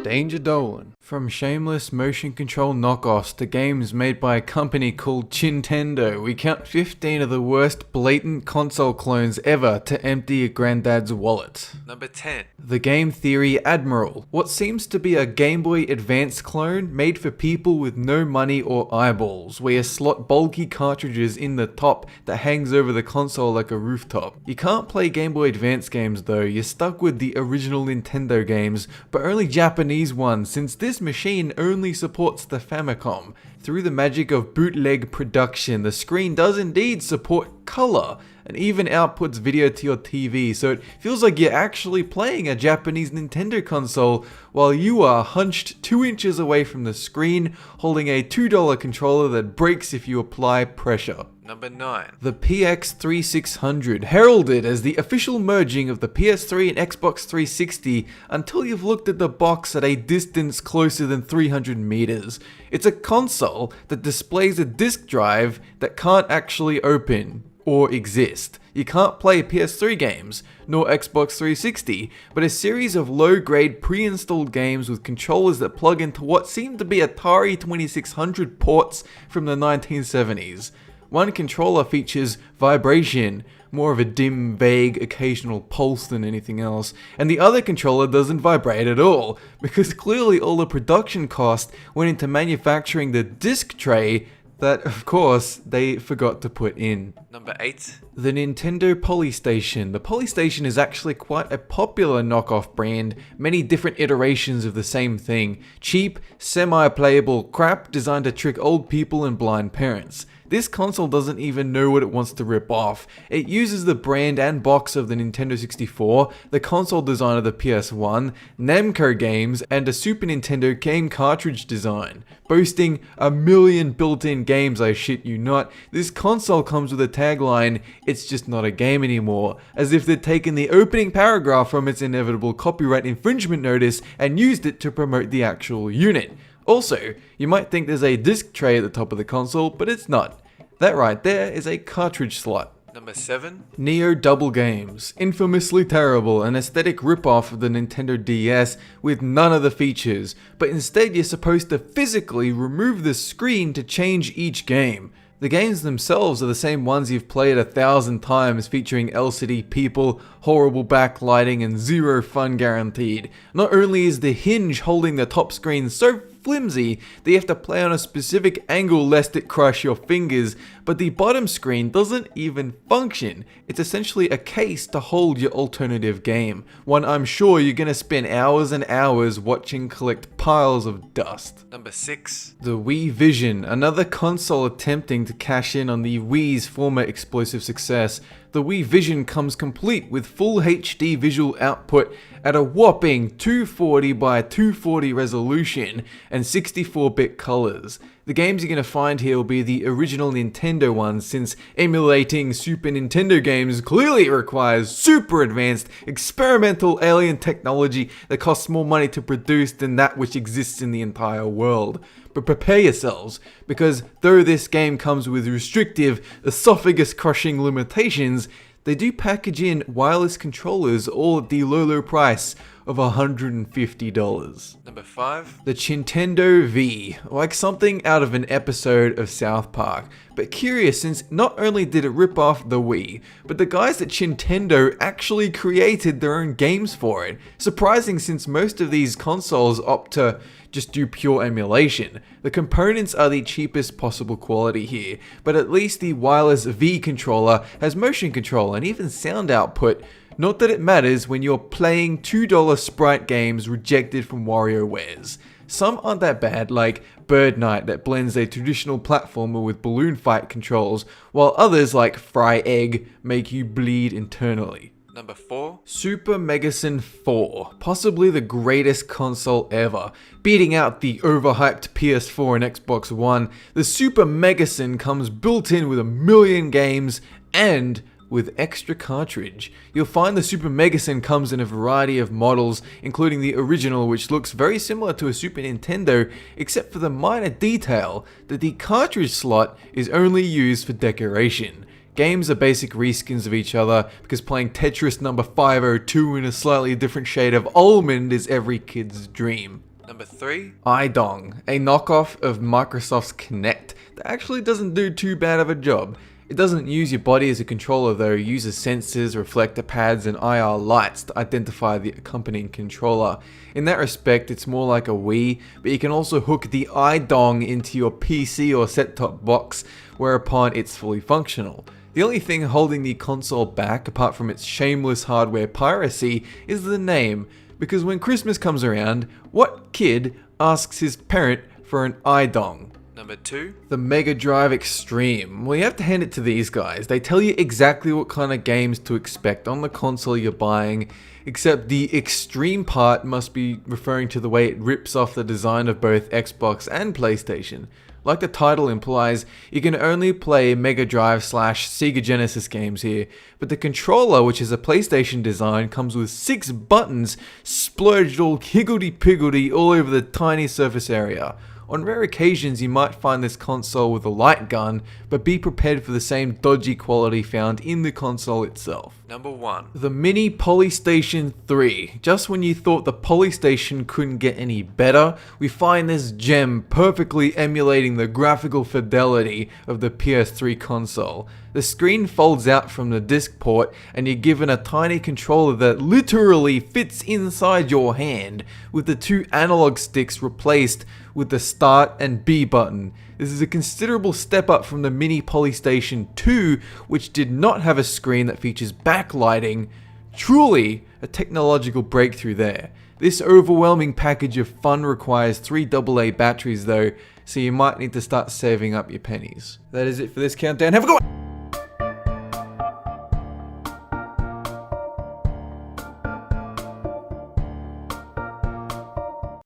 Danger Dolan. From shameless motion control knockoffs to games made by a company called Chintendo, we count 15 of the worst blatant console clones ever to empty a granddad's wallet. Number 10. The game theory Admiral, what seems to be a Game Boy Advance clone made for people with no money or eyeballs, where you slot bulky cartridges in the top that hangs over the console like a rooftop. You can't play Game Boy Advance games though, you're stuck with the original Nintendo games, but only Japanese ones, since this machine only supports the Famicom. Through the magic of bootleg production, the screen does indeed support color, and even outputs video to your TV, so it feels like you're actually playing a Japanese Nintendo console while you are hunched 2 inches away from the screen, holding a $2 controller that breaks if you apply pressure. Number 9. The PX3600, heralded as the official merging of the PS3 and Xbox 360 until you've looked at the box at a distance closer than 300 meters. It's a console that displays a disk drive that can't actually open or exist. You can't play PS3 games, nor Xbox 360, but a series of low-grade pre-installed games with controllers that plug into what seem to be Atari 2600 ports from the 1970s. One controller features vibration, more of a dim, vague, occasional pulse than anything else, and the other controller doesn't vibrate at all, because clearly all the production cost went into manufacturing the disc tray that, of course, they forgot to put in. Number 8. The Nintendo Polystation. The Polystation is actually quite a popular knockoff brand, many different iterations of the same thing. Cheap, semi-playable crap designed to trick old people and blind parents. This console doesn't even know what it wants to rip off. It uses the brand and box of the Nintendo 64, the console design of the PS1, Namco games, and a Super Nintendo game cartridge design. Boasting 1 million built-in games, I shit you not, this console comes with a tagline, "It's just not a game anymore," as if they'd taken the opening paragraph from its inevitable copyright infringement notice and used it to promote the actual unit. Also, you might think there's a disc tray at the top of the console, but it's not. That right there is a cartridge slot. Number 7. Neo Double Games, infamously terrible, an aesthetic ripoff of the Nintendo DS with none of the features, but instead you're supposed to physically remove the screen to change each game. The games themselves are the same ones you've played 1,000 times, featuring LCD people, horrible backlighting, and zero fun guaranteed. Not only is the hinge holding the top screen so flimsy that you have to play on a specific angle lest it crush your fingers, but the bottom screen doesn't even function. It's essentially a case to hold your alternative game, one I'm sure you're gonna spend hours and hours watching collect piles of dust. Number 6. The Wii Vision, another console attempting to cash in on the Wii's former explosive success. The Wii Vision comes complete with full HD visual output at a whopping 240 by 240 resolution and 64-bit colors. The games you're going to find here will be the original Nintendo ones, since emulating Super Nintendo games clearly requires super advanced experimental alien technology that costs more money to produce than that which exists in the entire world. But prepare yourselves, because though this game comes with restrictive, esophagus-crushing limitations, they do package in wireless controllers all at the low price of $150. Number 5. The Chintendo V, like something out of an episode of South Park, but curious since not only did it rip off the Wii, but the guys at Chintendo actually created their own games for it. Surprising since most of these consoles opt to just do pure emulation. The components are the cheapest possible quality here, but at least the wireless V controller has motion control and even sound output. Not that it matters when you're playing $2 sprite games rejected from WarioWares. Some aren't that bad, like Bird Night that blends a traditional platformer with balloon fight controls, while others like Fry Egg make you bleed internally. Number 4. Super Megason 4, possibly the greatest console ever. Beating out the overhyped PS4 and Xbox One, the Super Megason comes built in with 1 million games and with extra cartridge. You'll find the Super Megason comes in a variety of models, including the original, which looks very similar to a Super Nintendo, except for the minor detail that the cartridge slot is only used for decoration. Games are basic reskins of each other, because playing Tetris number 502 in a slightly different shade of almond is every kid's dream. Number 3. iDong, a knockoff of Microsoft's Kinect that actually doesn't do too bad of a job. It doesn't use your body as a controller though, it uses sensors, reflector pads and IR lights to identify the accompanying controller. In that respect, it's more like a Wii, but you can also hook the iDong into your PC or set-top box, whereupon it's fully functional. The only thing holding the console back, apart from its shameless hardware piracy, is the name, because when Christmas comes around, what kid asks his parent for an iDong? Number 2. The Mega Drive Extreme. Well, you have to hand it to these guys. They tell you exactly what kind of games to expect on the console you're buying, except the extreme part must be referring to the way it rips off the design of both Xbox and PlayStation. Like the title implies, you can only play Mega Drive / Sega Genesis games here, but the controller, which is a PlayStation design, comes with 6 buttons splurged all higgledy-piggledy all over the tiny surface area. On rare occasions you might find this console with a light gun, but be prepared for the same dodgy quality found in the console itself. Number 1. The Mini Polystation 3. Just when you thought the Polystation couldn't get any better, we find this gem perfectly emulating the graphical fidelity of the PS3 console. The screen folds out from the disc port and you're given a tiny controller that literally fits inside your hand, with the 2 analog sticks replaced with the start and B button. This is a considerable step up from the Mini Polystation 2, which did not have a screen that features backlighting. Truly a technological breakthrough there. This overwhelming package of fun requires 3 AA batteries though, so you might need to start saving up your pennies. That is it for this countdown. Have a good one!